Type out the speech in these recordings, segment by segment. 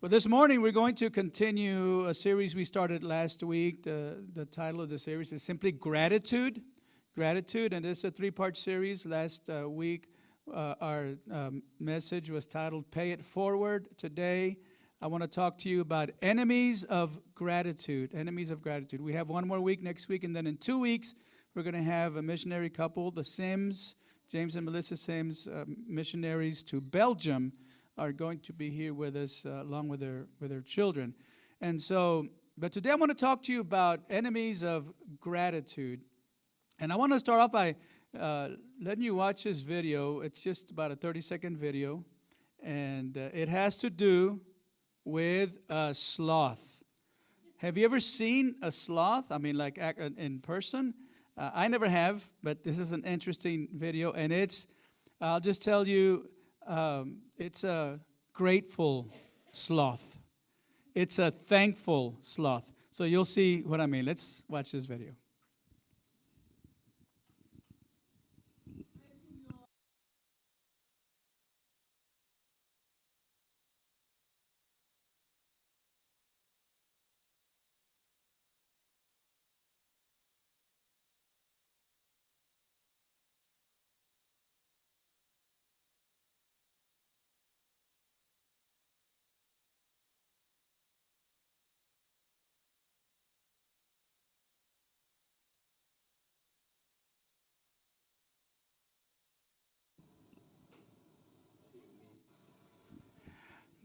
Well, this morning we're going to continue a series we started last week. The title of the series is simply Gratitude. Gratitude, and it's a three-part series. Last week our message was titled Pay It Forward. Today I want to talk to you about enemies of gratitude. Enemies of gratitude. We have one more week next week, and then in 2 weeks we're going to have a missionary couple, the Sims, James and Melissa Sims, missionaries to Belgium, are going to be here with us along with their children. And so, but today I want to talk to you about enemies of gratitude. And I want to start off by letting you watch this video. It's just about a 30-second video, and it has to do with a sloth. Have you ever seen a sloth? I mean, like in person? I never have, but this is an interesting video, and I'll just tell you, it's a grateful sloth. It's a thankful sloth. So you'll see what I mean. Let's watch this video.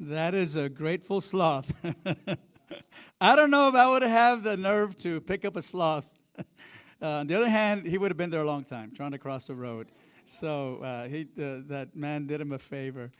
That is a grateful sloth. I don't know if I would have the nerve to pick up a sloth. On the other hand, he would have been there a long time trying to cross the road. So that man did him a favor.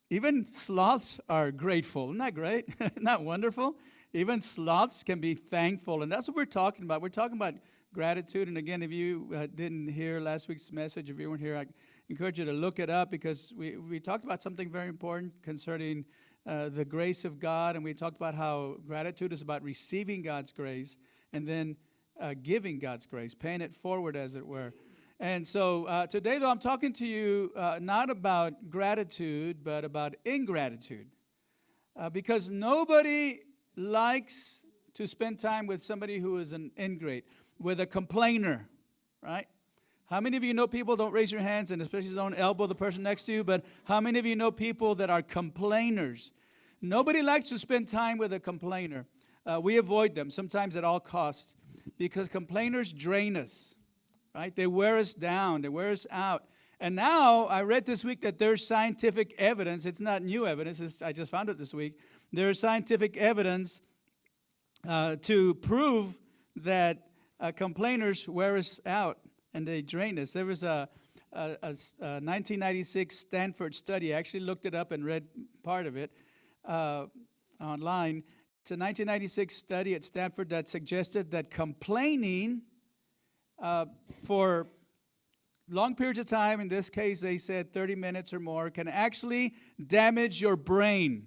Even sloths are grateful. Isn't that great? Isn't that wonderful? Even sloths can be thankful. And that's what we're talking about. We're talking about gratitude. And again, if you didn't hear last week's message, if you weren't here, I encourage you to look it up, because we talked about something very important concerning the grace of God, and we talked about how gratitude is about receiving God's grace and then giving God's grace, paying it forward, as it were. And so today, though, I'm talking to you not about gratitude, but about ingratitude, because nobody likes to spend time with somebody who is an ingrate, with a complainer, right? How many of you know people, don't raise your hands, and especially don't elbow the person next to you, but how many of you know people that are complainers? Nobody likes to spend time with a complainer. We avoid them, sometimes at all costs, because complainers drain us, right? They wear us down, they wear us out. And now, I read this week that there's scientific evidence. It's not new evidence, I just found it this week. There's scientific evidence to prove that complainers wear us out and they drain us. There was a 1996 Stanford study. I actually looked it up and read part of it online. It's a 1996 study at Stanford that suggested that complaining for long periods of time, in this case they said 30 minutes or more, can actually damage your brain.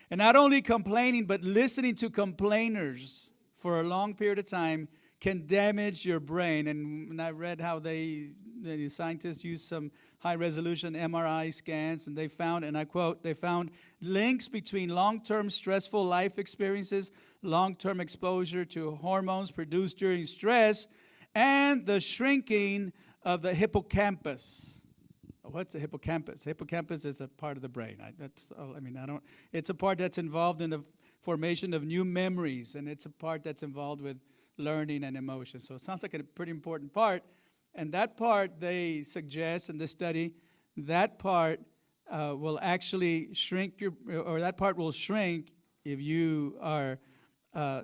And not only complaining, but listening to complainers for a long period of time can damage your brain. And I read how the scientists used some high-resolution MRI scans, and they found, and I quote, they found links between long-term stressful life experiences, long-term exposure to hormones produced during stress, and the shrinking of the hippocampus. What's a hippocampus? Hippocampus is a part of the brain. It's a part that's involved in the formation of new memories, and it's a part that's involved with learning and emotion. So it sounds like a pretty important part. And that part, they suggest in this study, that part will actually shrink that part will shrink if you are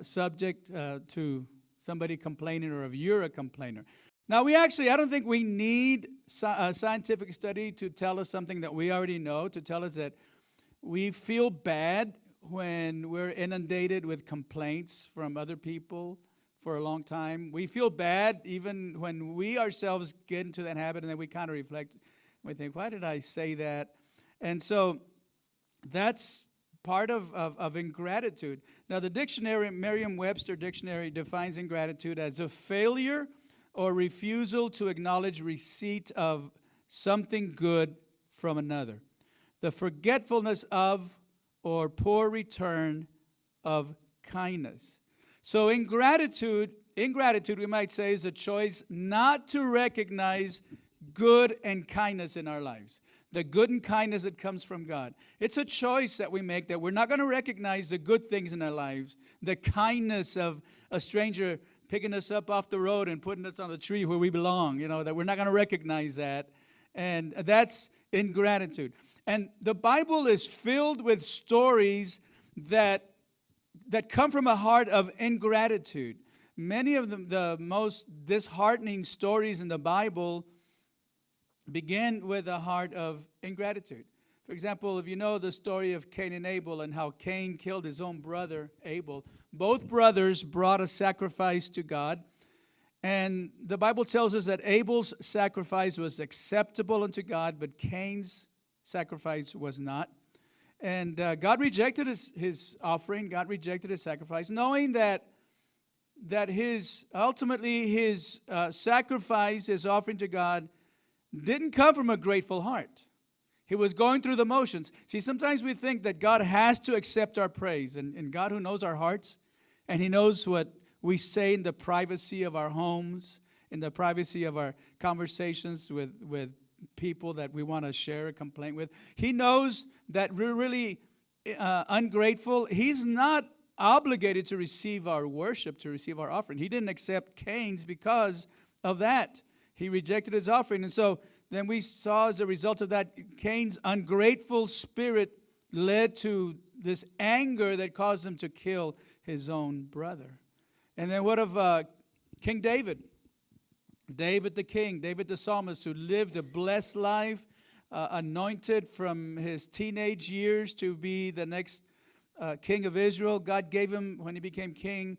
subject to somebody complaining, or if you're a complainer. Now, I don't think we need a scientific study to tell us something that we already know, to tell us that we feel bad when we're inundated with complaints from other people for a long time. We feel bad even when we ourselves get into that habit, and then we kind of reflect. We think, why did I say that? And so that's part of ingratitude. Now, the dictionary, Merriam-Webster dictionary, defines ingratitude as a failure or refusal to acknowledge receipt of something good from another. The forgetfulness of or poor return of kindness. So ingratitude, we might say, is a choice not to recognize good and kindness in our lives. The good and kindness that comes from God. It's a choice that we make, that we're not going to recognize the good things in our lives, the kindness of a stranger picking us up off the road and putting us on the tree where we belong, that we're not going to recognize that. And that's ingratitude. And the Bible is filled with stories that come from a heart of ingratitude. Many of them, the most disheartening stories in the Bible begin with a heart of ingratitude. For example, if you know the story of Cain and Abel and how Cain killed his own brother Abel, both brothers brought a sacrifice to God. And the Bible tells us that Abel's sacrifice was acceptable unto God, but Cain's sacrifice was not. And God rejected his offering. God rejected his sacrifice, knowing that his sacrifice, his offering to God, didn't come from a grateful heart. He was going through the motions. See, sometimes we think that God has to accept our praise. And God, who knows our hearts, and He knows what we say in the privacy of our homes, in the privacy of our conversations with people that we want to share a complaint with. He knows that we're really ungrateful. He's not obligated to receive our worship, to receive our offering. He didn't accept Cain's because of that. He rejected his offering. And so then we saw, as a result of that, Cain's ungrateful spirit led to this anger that caused him to kill his own brother. And then what of King David? David the king, David the psalmist, who lived a blessed life, anointed from his teenage years to be the next king of Israel. God gave him, when he became king,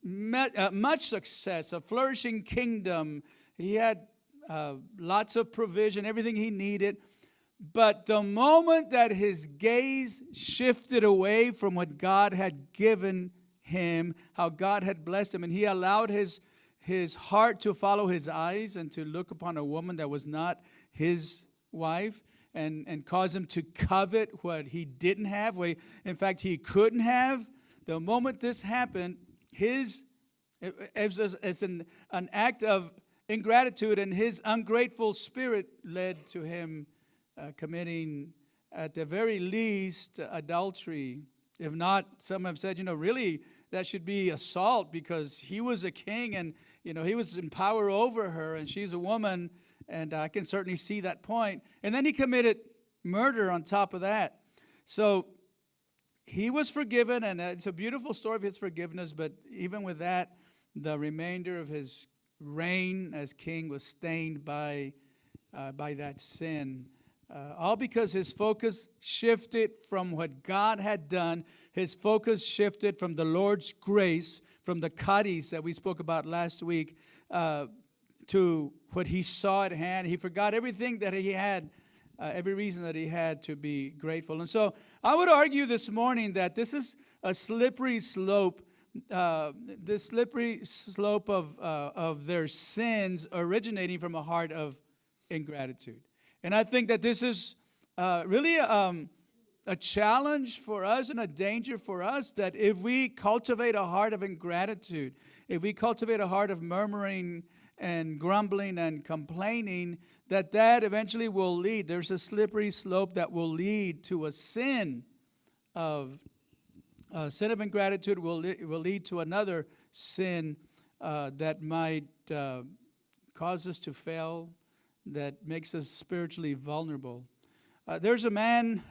much success, a flourishing kingdom. He had lots of provision, everything he needed. But the moment that his gaze shifted away from what God had given him, how God had blessed him, and he allowed his heart to follow his eyes and to look upon a woman that was not his wife, and cause him to covet what he didn't have, in fact he couldn't have. The moment this happened, as an act of ingratitude, and his ungrateful spirit led to him committing, at the very least, adultery. If not, some have said, really that should be assault, because he was a king and he was in power over her, and she's a woman, and I can certainly see that point. And then he committed murder on top of that. So he was forgiven, and it's a beautiful story of his forgiveness, but even with that, the remainder of his reign as king was stained by that sin. All because his focus shifted from what God had done. His focus shifted from the Lord's grace, from the kaddish that we spoke about last week, to what he saw at hand. He forgot everything that he had, every reason that he had to be grateful. And so I would argue this morning that this is a slippery slope, this slippery slope of their sins originating from a heart of ingratitude. And I think that this is really a challenge for us and a danger for us, that if we cultivate a heart of ingratitude, if we cultivate a heart of murmuring and grumbling and complaining, that eventually will lead, there's a slippery slope that will lead to a sin of ingratitude, will lead to another sin that might cause us to fail, that makes us spiritually vulnerable. There's a man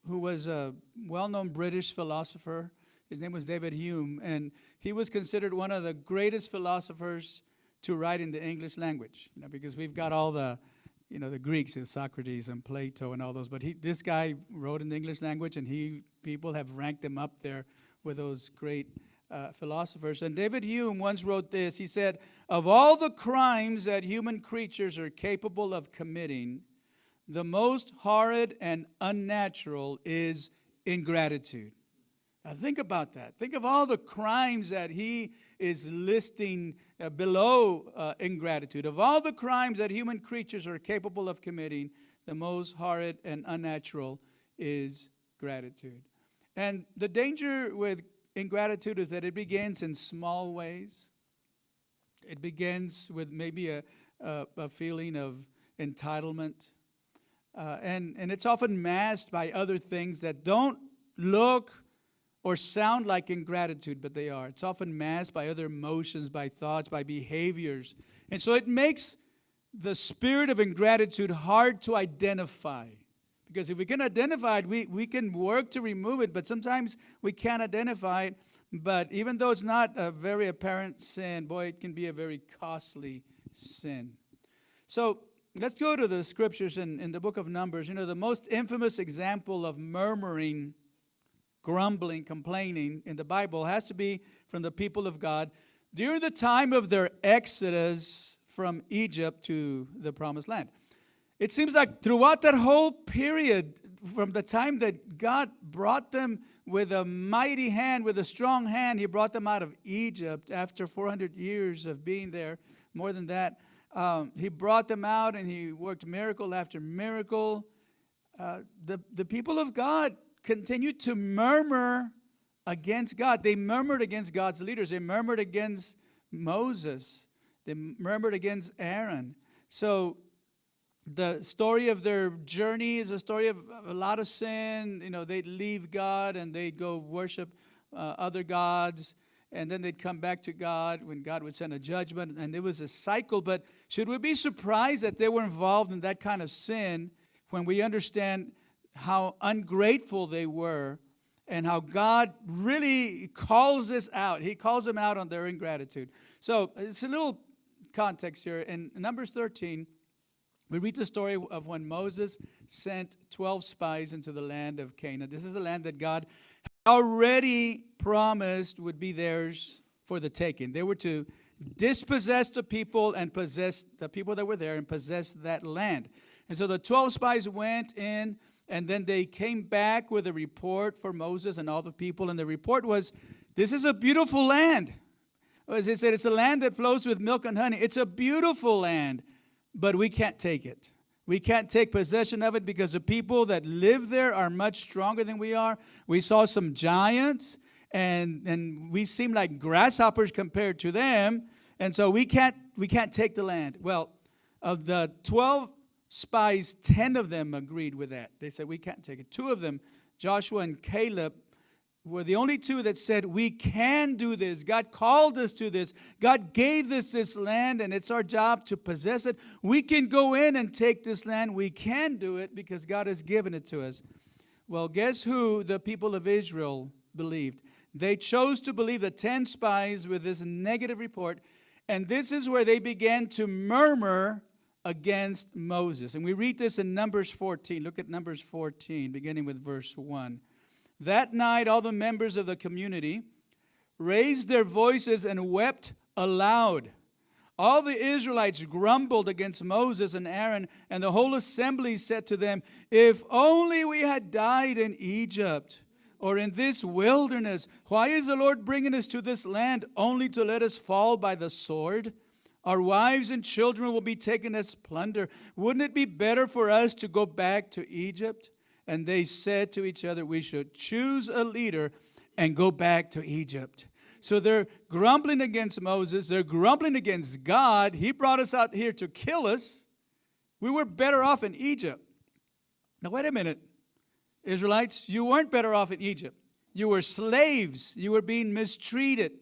who was a well-known British philosopher. His name was David Hume, and he was considered one of the greatest philosophers to write in the English language, because we've got all the Greeks and Socrates and Plato and all those, but this guy wrote in the English language, and people have ranked him up there with those great philosophers. And David Hume once wrote this. He said, "Of all the crimes that human creatures are capable of committing, the most horrid and unnatural is ingratitude." Now think about that. Think of all the crimes that he is listing below ingratitude. Of all the crimes that human creatures are capable of committing, the most horrid and unnatural is gratitude. And the danger with ingratitude is that it begins in small ways. It begins with maybe a feeling of entitlement. And it's often masked by other things that don't look or sound like ingratitude, but they are. It's often masked by other emotions, by thoughts, by behaviors. And so it makes the spirit of ingratitude hard to identify. Because if we can identify it, we can work to remove it, but sometimes we can't identify it. But even though it's not a very apparent sin, boy, it can be a very costly sin. So let's go to the scriptures in the book of Numbers. You know, the most infamous example of murmuring, grumbling, complaining in the Bible has to be from the people of God during the time of their exodus from Egypt to the Promised Land. It seems like throughout that whole period, from the time that God brought them with a mighty hand, with a strong hand, He brought them out of Egypt after 400 years of being there, more than that. He brought them out and He worked miracle after miracle. The people of God continued to murmur against God. They murmured against God's leaders. They murmured against Moses. They murmured against Aaron. So the story of their journey is a story of a lot of sin. You know, they'd leave God and they'd go worship other gods. And then they'd come back to God when God would send a judgment. And it was a cycle. But should we be surprised that they were involved in that kind of sin when we understand how ungrateful they were and how God really calls this out? He calls them out on their ingratitude. So it's a little context here. In Numbers 13, we read the story of when Moses sent 12 spies into the land of Canaan. This is the land that God already promised would be theirs for the taking. They were to dispossess the people and possess the people that were there and possess that land. And so the 12 spies went in, and then they came back with a report for Moses and all the people. And the report was, this is a beautiful land. As they said, it's a land that flows with milk and honey. It's a beautiful land, but we can't take it. We can't take possession of it because the people that live there are much stronger than we are. We saw some giants, and we seem like grasshoppers compared to them. And so we can't take the land. Well, of the 12 spies, 10 of them agreed with that. They said, we can't take it. 2 of them, Joshua and Caleb, were the only 2 that said, we can do this. God called us to this. God gave us this land, and it's our job to possess it. We can go in and take this land. We can do it because God has given it to us. Well, guess who the people of Israel believed? They chose to believe the 10 spies with this negative report, and this is where they began to murmur against Moses. And we read this in Numbers 14. Look at Numbers 14, beginning with verse 1. That night, all the members of the community raised their voices and wept aloud. All the Israelites grumbled against Moses and Aaron, and the whole assembly said to them, if only we had died in Egypt or in this wilderness. Why is the Lord bringing us to this land only to let us fall by the sword? Our wives and children will be taken as plunder. Wouldn't it be better for us to go back to Egypt? And they said to each other, we should choose a leader and go back to Egypt. So they're grumbling against Moses. They're grumbling against God. He brought us out here to kill us. We were better off in Egypt. Now, wait a minute. Israelites, you weren't better off in Egypt. You were slaves. You were being mistreated.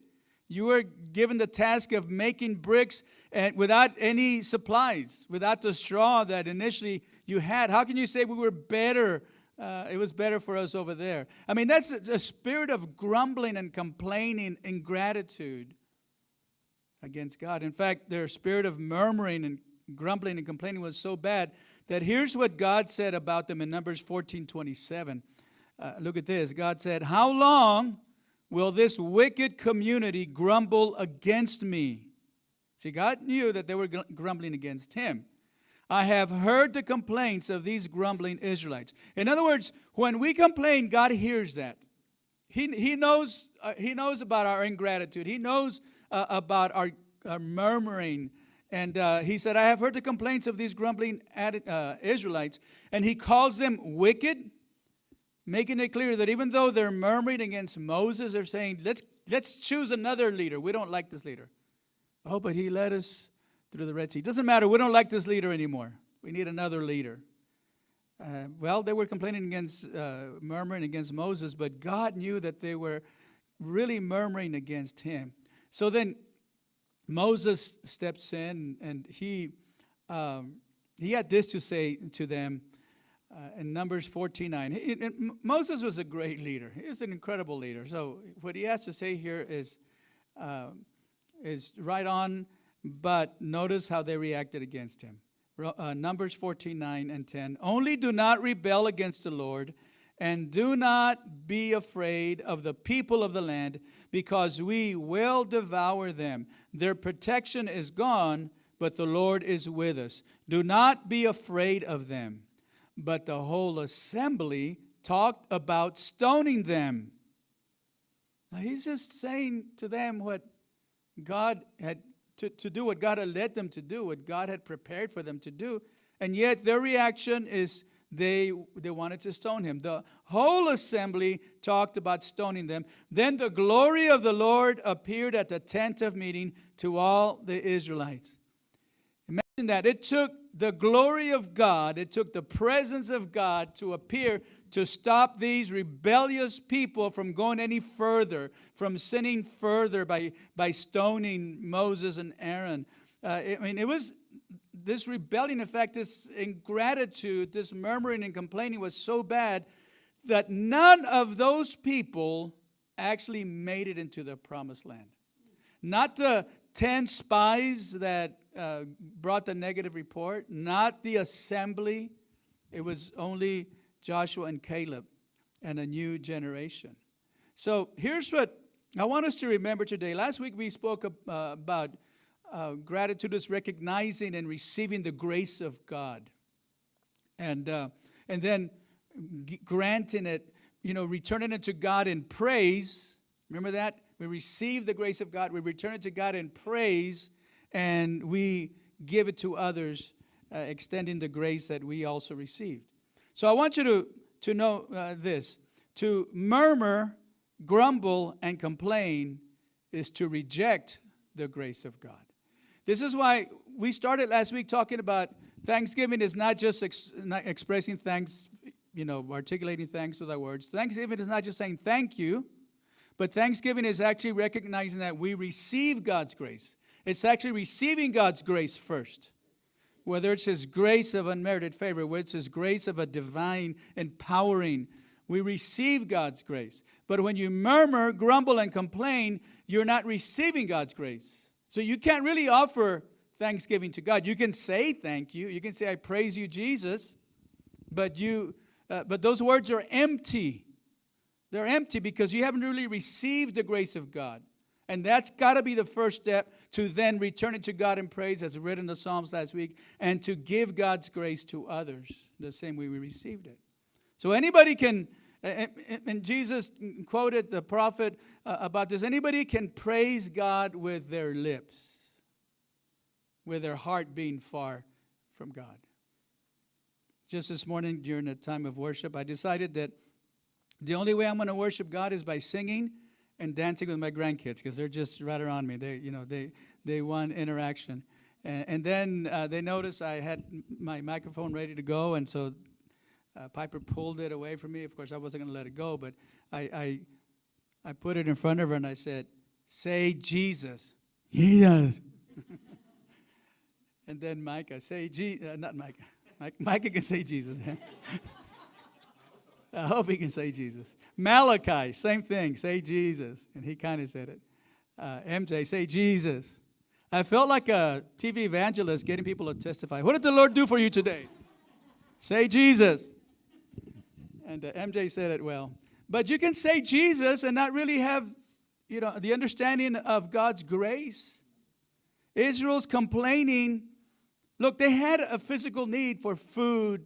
You were given the task of making bricks and without any supplies, without the straw that initially you had. How can you say we were better? It was better for us over there. I mean, that's a spirit of grumbling and complaining, ingratitude against God. In fact, their spirit of murmuring and grumbling and complaining was so bad that here's what God said about them in Numbers 14:27. Look at this. God said, how long will this wicked community grumble against me? See, God knew that they were grumbling against Him. I have heard the complaints of these grumbling Israelites. In other words, when we complain, God hears that. He knows about our ingratitude. He knows about our murmuring. And He said, I have heard the complaints of these grumbling Israelites. And He calls them wicked, making it clear that even though they're murmuring against Moses, they're saying, let's choose another leader. We don't like this leader. Oh, but he led us through the Red Sea. Doesn't matter. We don't like this leader anymore. We need another leader. Well, they were complaining against, murmuring against Moses, but God knew that they were really murmuring against him. So then Moses steps in, and he had this to say to them in Numbers 14:9. Moses was a great leader. He was an incredible leader. So what he has to say here is right on, but notice how they reacted against him. Numbers 14:9 and 10. Only do not rebel against the Lord, and do not be afraid of the people of the land, because we will devour them. Their protection is gone, but the Lord is with us. Do not be afraid of them. But the whole assembly talked about stoning them. Now he's just saying to them what God had to do, what God had led them to do, what God had prepared for them to do. And yet their reaction is they wanted to stone him. The whole assembly talked about stoning them. Then the glory of the Lord appeared at the tent of meeting to all the Israelites. Imagine that. It took the glory of God, it took the presence of God to appear to stop these rebellious people from going any further, from sinning further by stoning Moses and Aaron. It was this rebellion, in fact, this ingratitude, this murmuring and complaining was so bad that none of those people actually made it into the promised land. Not the 10 spies that brought the negative report, not the assembly. It was only Joshua and Caleb and a new generation. So here's what I want us to remember today. Last week we spoke about gratitude is recognizing and receiving the grace of God, and then granting it, returning it to God in praise. Remember that? We receive the grace of God, we return it to God in praise, and we give it to others, extending the grace that we also received. So I want you to know this. To murmur, grumble, and complain is to reject the grace of God. This is why we started last week talking about Thanksgiving is not just expressing thanks, articulating thanks with our words. Thanksgiving is not just saying thank you, but Thanksgiving is actually recognizing that we receive God's grace. It's actually receiving God's grace first. Whether it's His grace of unmerited favor, whether it's His grace of a divine empowering, we receive God's grace. But when you murmur, grumble, and complain, you're not receiving God's grace. So you can't really offer thanksgiving to God. You can say thank you. You can say, I praise you, Jesus. But those words are empty. They're empty because you haven't really received the grace of God. And that's got to be the first step to then return it to God in praise, as read in the Psalms last week, and to give God's grace to others the same way we received it. So anybody can, and Jesus quoted the prophet about this, anybody can praise God with their lips, with their heart being far from God. Just this morning during a time of worship, I decided that the only way I'm going to worship God is by singing and dancing with my grandkids, because they're just right around me. They want interaction. And then they noticed I had my microphone ready to go, and so Piper pulled it away from me. Of course, I wasn't going to let it go, but I put it in front of her, and I said, say Jesus. Jesus. And then Micah, say not Micah. Micah can say Jesus. I hope he can say Jesus. Malachi, same thing, say Jesus. And he kind of said it. MJ, say Jesus. I felt like a TV evangelist getting people to testify. What did the Lord do for you today? Say Jesus. And MJ said it well. But you can say Jesus and not really have, the understanding of God's grace. Israel's complaining. Look, they had a physical need for food.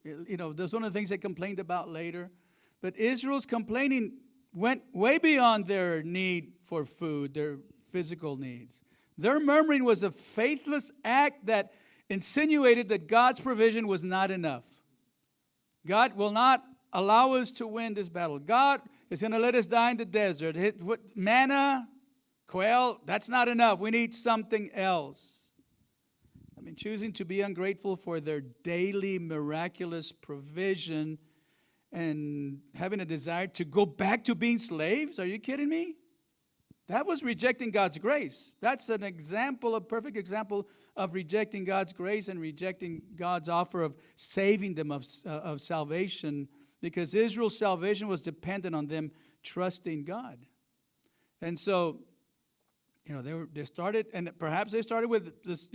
That's one of the things they complained about later. But Israel's complaining went way beyond their need for food, their physical needs. Their murmuring was a faithless act that insinuated that God's provision was not enough. God will not allow us to win this battle. God is going to let us die in the desert. Manna, quail, that's not enough. We need something else. I mean, choosing to be ungrateful for their daily miraculous provision and having a desire to go back to being slaves? Are you kidding me? That was rejecting God's grace. That's an example, a perfect example of rejecting God's grace and rejecting God's offer of saving them of salvation, because Israel's salvation was dependent on them trusting God. And so, they started, and perhaps they started with this,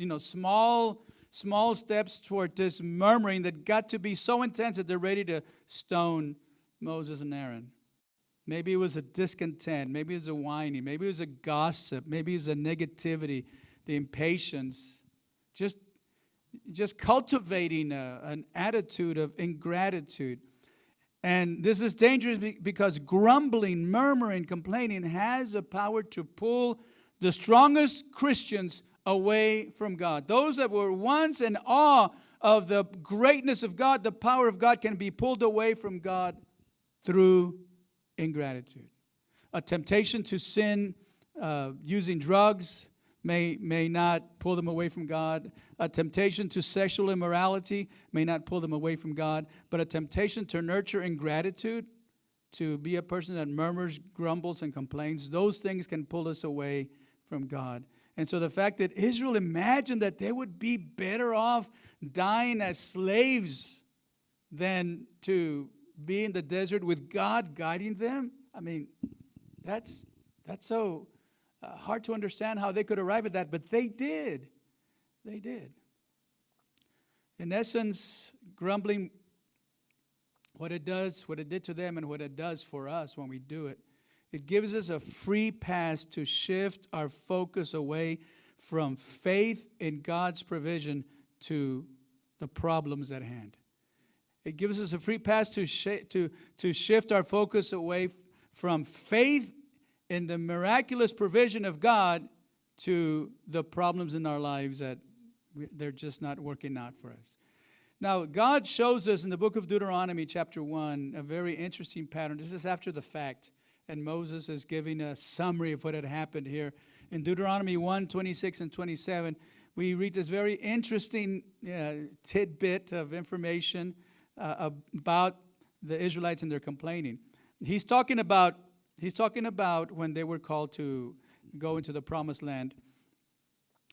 small steps toward this murmuring that got to be so intense that they're ready to stone Moses and Aaron. Maybe it was a discontent. Maybe it was a whining. Maybe it was a gossip. Maybe it was a negativity, the impatience. Just cultivating an attitude of ingratitude. And this is dangerous because grumbling, murmuring, complaining has a power to pull the strongest Christians away from God. Those that were once in awe of the greatness of God, the power of God, can be pulled away from God through ingratitude. A temptation to sin using drugs may not pull them away from God. A temptation to sexual immorality may not pull them away from God. But a temptation to nurture ingratitude, to be a person that murmurs, grumbles, and complains, those things can pull us away from God. And so the fact that Israel imagined that they would be better off dying as slaves than to be in the desert with God guiding them, I mean, that's so hard to understand how they could arrive at that, but they did. They did. In essence, grumbling, what it did to them and what it does for us when we do it, it gives us a free pass to shift our focus away from faith in God's provision to the problems at hand. It gives us a free pass to shift our focus away from faith in the miraculous provision of God to the problems in our lives that they're just not working out for us. Now, God shows us in the book of Deuteronomy, chapter 1, a very interesting pattern. This is after the fact, and Moses is giving a summary of what had happened here. In Deuteronomy 1, 26 and 27, we read this very interesting tidbit of information about the Israelites and their complaining. He's talking about when they were called to go into the promised land.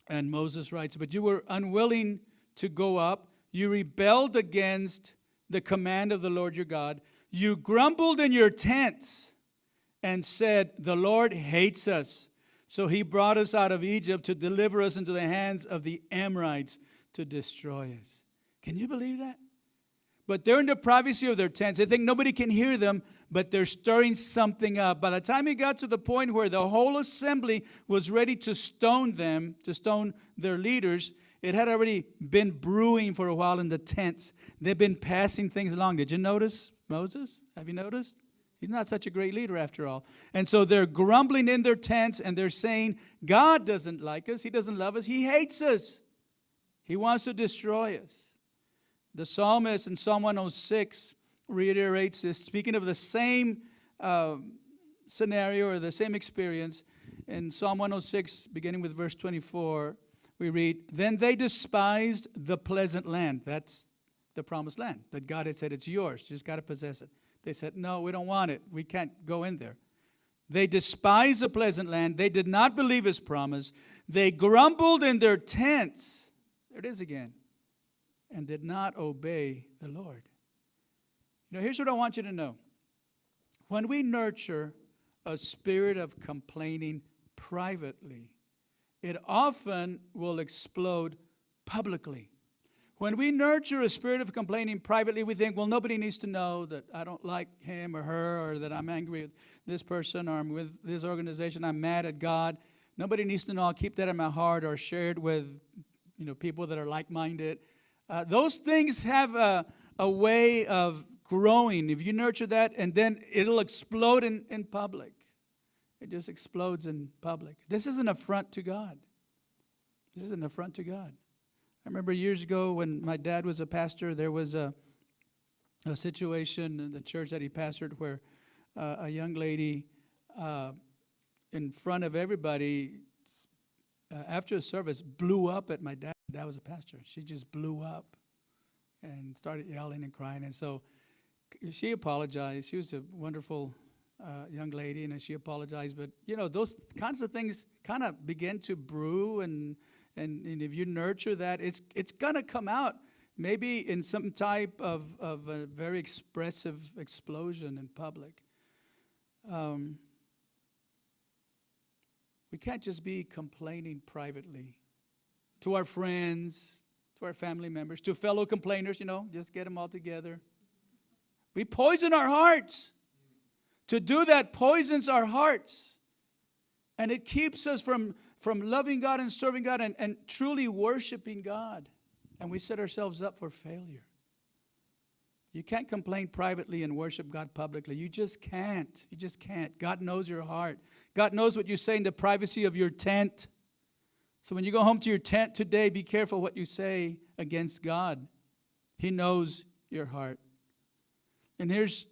And Moses writes, "But you were unwilling to go up. You rebelled against the command of the Lord your God. You grumbled in your tents and said, 'The Lord hates us.' So he brought us out of Egypt to deliver us into the hands of the Amorites to destroy us." Can you believe that? But they're in the privacy of their tents. They think nobody can hear them, but they're stirring something up. By the time it got to the point where the whole assembly was ready to stone them, to stone their leaders, it had already been brewing for a while in the tents. They've been passing things along. Did you notice Moses? Have you noticed? He's not such a great leader after all. And so they're grumbling in their tents and they're saying, God doesn't like us. He doesn't love us. He hates us. He wants to destroy us. The psalmist in Psalm 106 reiterates this, speaking of the same scenario or the same experience. In Psalm 106, beginning with verse 24, we read, "Then they despised the pleasant land." That's the promised land that God had said, it's yours. You just got to possess it. They said, no, we don't want it. We can't go in there. They despised the pleasant land. They did not believe his promise. They grumbled in their tents. There it is again. And did not obey the Lord. Here's what I want you to know. When we nurture a spirit of complaining privately, it often will explode publicly. When we nurture a spirit of complaining privately, we think, well, nobody needs to know that I don't like him or her, or that I'm angry with this person, or I'm with this organization, I'm mad at God. Nobody needs to know. I'll keep that in my heart or share it with people that are like-minded. Those things have a way of growing. If you nurture that, and then it'll explode in public. It just explodes in public. This is an affront to God. This is an affront to God. I remember years ago when my dad was a pastor, there was a a situation in the church that he pastored where a young lady in front of everybody after the service blew up at my dad. Dad was a pastor. She just blew up and started yelling and crying. And so she apologized. She was a wonderful young lady, and she apologized. But, you know, those kinds of things kind of begin to brew, and if you nurture that, it's going to come out maybe in some type of a very expressive explosion in public. We can't just be complaining privately to our friends, to our family members, to fellow complainers, you know, just get them all together. We poison our hearts. To do that poisons our hearts. And it keeps us from loving God and serving God and truly worshiping God. And we set ourselves up for failure. You can't complain privately and worship God publicly. You just can't. You just can't. God knows your heart. God knows what you say in the privacy of your tent. So when you go home to your tent today, be careful what you say against God. He knows your heart. And here's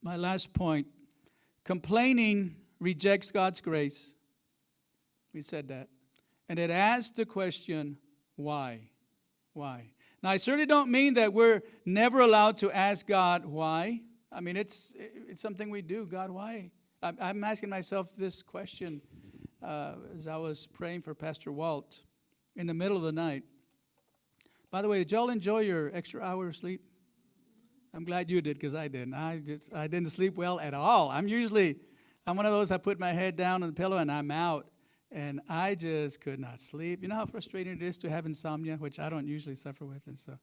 my last point. Complaining rejects God's grace. We said that. And it asks the question, why? Why? Now, I certainly don't mean that we're never allowed to ask God why. I mean, it's something we do. God, why? I'm asking myself this question as I was praying for Pastor Walt in the middle of the night. By the way, did y'all enjoy your extra hour of sleep? I'm glad you did, because I didn't. I didn't sleep well at all. I'm one of those, I put my head down on the pillow and I'm out. And I just could not sleep. You know how frustrating it is to have insomnia, which I don't usually suffer with. And so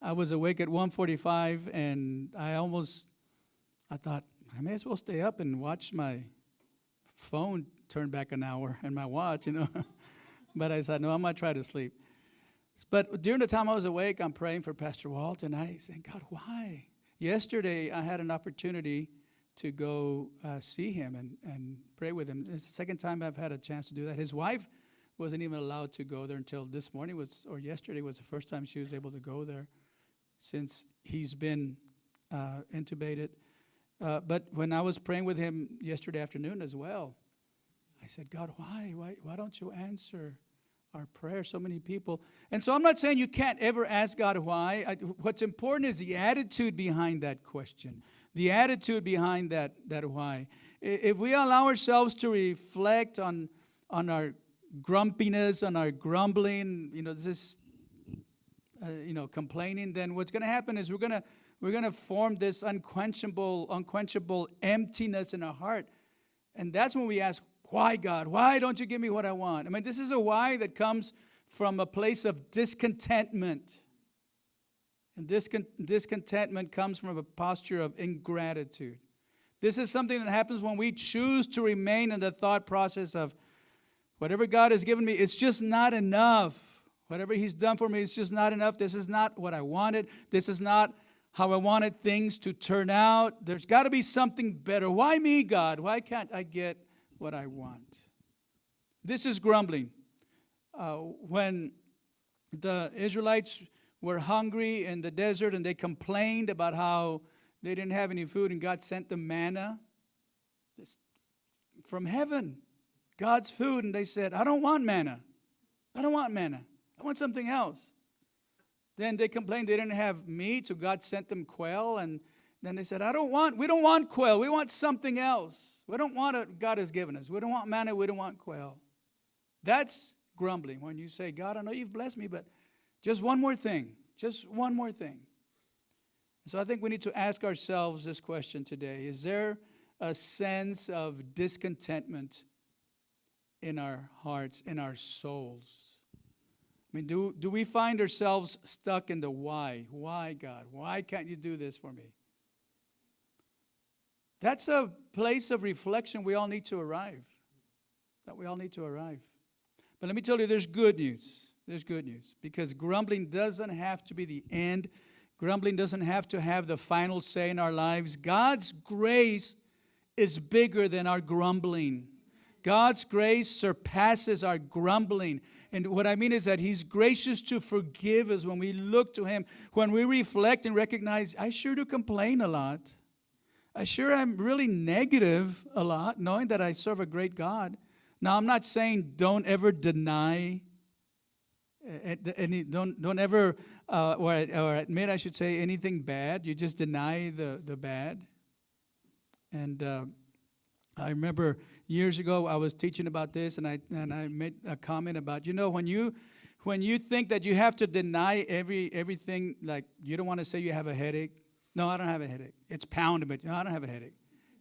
I was awake at 1:45, and I thought, I may as well stay up and watch my phone turn back an hour and my watch, you know. But I said, no, I'm going to try to sleep. But during the time I was awake, I'm praying for Pastor Walt, and I said, God, why? Yesterday, I had an opportunity to go see him and pray with him. It's the second time I've had a chance to do that. His wife wasn't even allowed to go there until this morning or yesterday was the first time she was able to go there since he's been intubated. But when I was praying with him yesterday afternoon as well, I said, God, why? Why don't you answer our prayer? So many people. And so I'm not saying you can't ever ask God why. What's important is the attitude behind that question. The attitude behind that why. If we allow ourselves to reflect on our grumpiness, on our grumbling, complaining, then what's going to happen is we're going to form this unquenchable emptiness in our heart. And that's when we ask, why, God? Why don't you give me what I want? I mean, this is a why that comes from a place of discontentment. And discontentment comes from a posture of ingratitude. This is something that happens when we choose to remain in the thought process of whatever God has given me, it's just not enough. Whatever He's done for me, it's just not enough. This is not what I wanted. This is not how I wanted things to turn out. There's got to be something better. Why me, God? Why can't I get what I want? This is grumbling. When the Israelites were hungry in the desert and they complained about how they didn't have any food, and God sent them manna from heaven, God's food, and they said, I don't want manna. I don't want manna. I want something else. Then they complained they didn't have meat, so God sent them quail, and then they said, we don't want quail. We want something else. We don't want what God has given us. We don't want manna. We don't want quail. That's grumbling. When you say, God, I know you've blessed me, but just one more thing. Just one more thing. So I think we need to ask ourselves this question today. Is there a sense of discontentment in our hearts, in our souls? I mean, do we find ourselves stuck in the why? Why, God? Why can't you do this for me? That's a place of reflection we all need to arrive. That we all need to arrive. But let me tell you, there's good news. There's good news. Because grumbling doesn't have to be the end. Grumbling doesn't have to have the final say in our lives. God's grace is bigger than our grumbling. God's grace surpasses our grumbling. And what I mean is that He's gracious to forgive us when we look to Him, when we reflect and recognize, I sure do complain a lot. I sure am really negative a lot, knowing that I serve a great God. Now, I'm not saying don't ever deny, don't ever, or admit, I should say, anything bad. You just deny the bad. And I remember years ago I was teaching about this, and I made a comment about, when you think that you have to deny everything, like you don't want to say you have a headache. No, I don't have a headache. It's pounding, but no, I don't have a headache.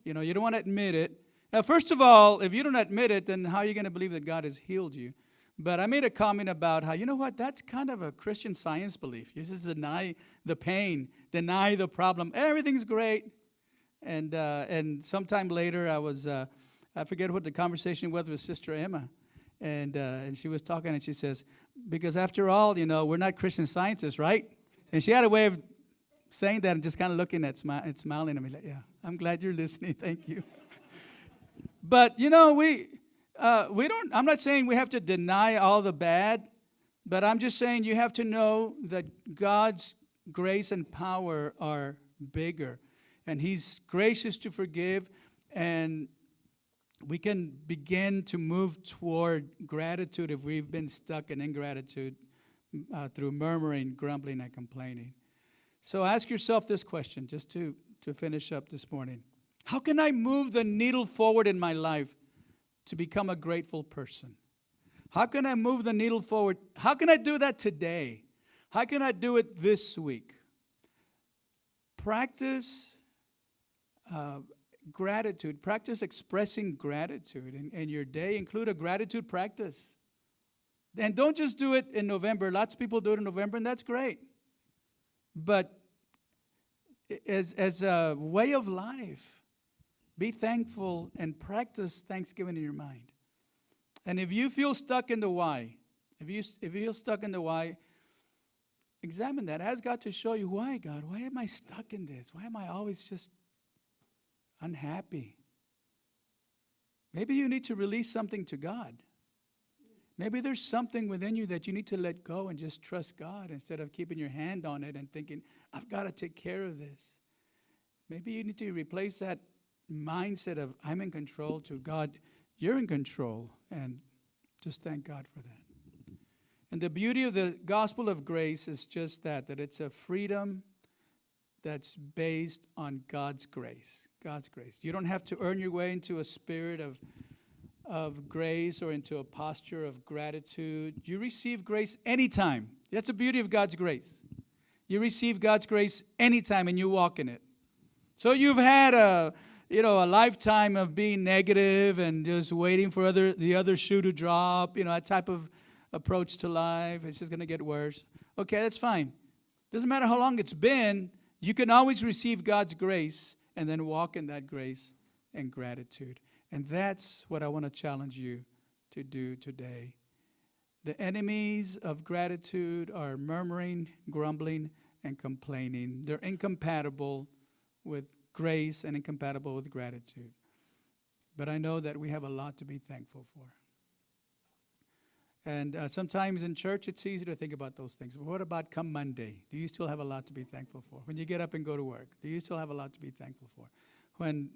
You don't want to admit it. Now, first of all, if you don't admit it, then how are you going to believe that God has healed you? But I made a comment about how, that's kind of a Christian Science belief. You just deny the pain, deny the problem. Everything's great. And sometime later, I forget what the conversation was with Sister Emma. And she was talking, and she says, because after all, we're not Christian Scientists, right? And she had a way of saying that and just kind of looking at and smiling at me like, yeah, I'm glad you're listening. Thank you. But, we don't, I'm not saying we have to deny all the bad, but I'm just saying you have to know that God's grace and power are bigger. And He's gracious to forgive, and we can begin to move toward gratitude if we've been stuck in ingratitude through murmuring, grumbling, and complaining. So ask yourself this question, just to finish up this morning. How can I move the needle forward in my life to become a grateful person? How can I move the needle forward? How can I do that today? How can I do it this week? Practice gratitude. Practice expressing gratitude in your day. Include a gratitude practice. And don't just do it in November. Lots of people do it in November, and that's great. But as a way of life, be thankful and practice Thanksgiving in your mind. And if you feel stuck in the why, if you feel stuck in the why, examine that. Ask God to show you, why, God? Why am I stuck in this? Why am I always just unhappy? Maybe you need to release something to God. Maybe there's something within you that you need to let go and just trust God instead of keeping your hand on it and thinking, I've got to take care of this. Maybe you need to replace that mindset of I'm in control to God, you're in control, and just thank God for that. And the beauty of the gospel of grace is just that it's a freedom that's based on God's grace. God's grace. You don't have to earn your way into a spirit of grace or into a posture of gratitude. You receive grace anytime. That's the beauty of God's grace. You receive God's grace anytime and you walk in it. So you've had a lifetime of being negative and just waiting for the other shoe to drop, that type of approach to life. It's just going to get worse. Okay, that's fine. Doesn't matter how long it's been. You can always receive God's grace and then walk in that grace and gratitude. And that's what I want to challenge you to do today. The enemies of gratitude are murmuring, grumbling, and complaining. They're incompatible with grace and incompatible with gratitude. But I know that we have a lot to be thankful for. And sometimes in church, it's easy to think about those things. But what about come Monday? Do you still have a lot to be thankful for? When you get up and go to work, do you still have a lot to be thankful for? When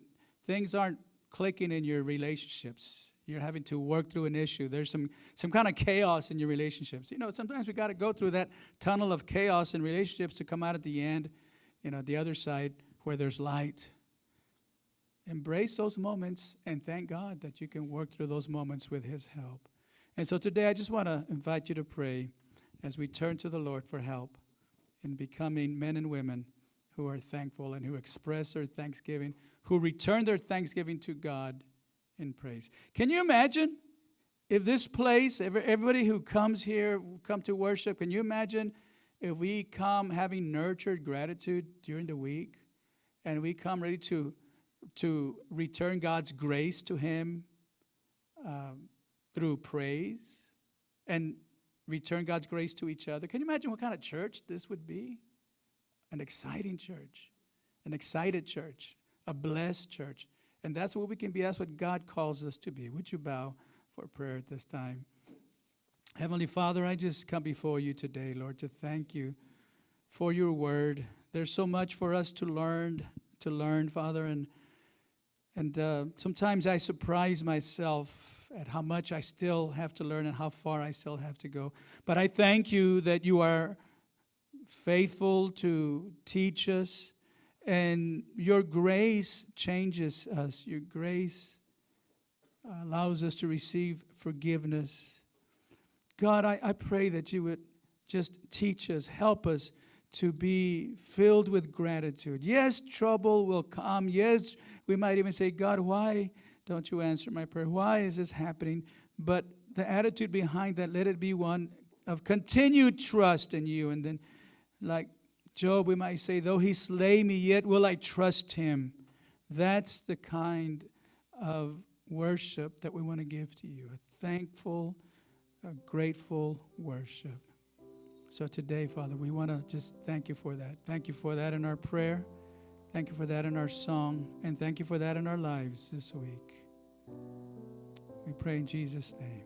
things aren't clicking in your relationships, you're having to work through an issue, there's some kind of chaos in your relationships. Sometimes we got to go through that tunnel of chaos in relationships to come out at the end, the other side where there's light. Embrace those moments and thank God that you can work through those moments with His help. And so today I just want to invite you to pray as we turn to the Lord for help in becoming men and women who are thankful and who express their thanksgiving, who return their thanksgiving to God in praise. Can you imagine if this place, everybody who comes here, come to worship, can you imagine if we come having nurtured gratitude during the week and we come ready to return God's grace to Him through praise and return God's grace to each other? Can you imagine what kind of church this would be? An exciting church, an excited church, a blessed church. And that's what we can be. That's what God calls us to be. Would you bow for prayer at this time? Heavenly Father, I just come before you today, Lord, to thank you for your word. There's so much for us to learn, Father, and sometimes I surprise myself at how much I still have to learn and how far I still have to go. But I thank you that you are faithful to teach us, and your grace changes us. Your grace allows us to receive forgiveness. God, I pray that you would just teach us, help us to be filled with gratitude. Yes, trouble will come. Yes, we might even say, God, why don't you answer my prayer? Why is this happening? But the attitude behind that, let it be one of continued trust in you. And then, like Job, we might say, though he slay me, yet will I trust him. That's the kind of worship that we want to give to you, a thankful, a grateful worship. So today, Father, we want to just thank you for that. Thank you for that in our prayer. Thank you for that in our song. And thank you for that in our lives this week. We pray in Jesus' name.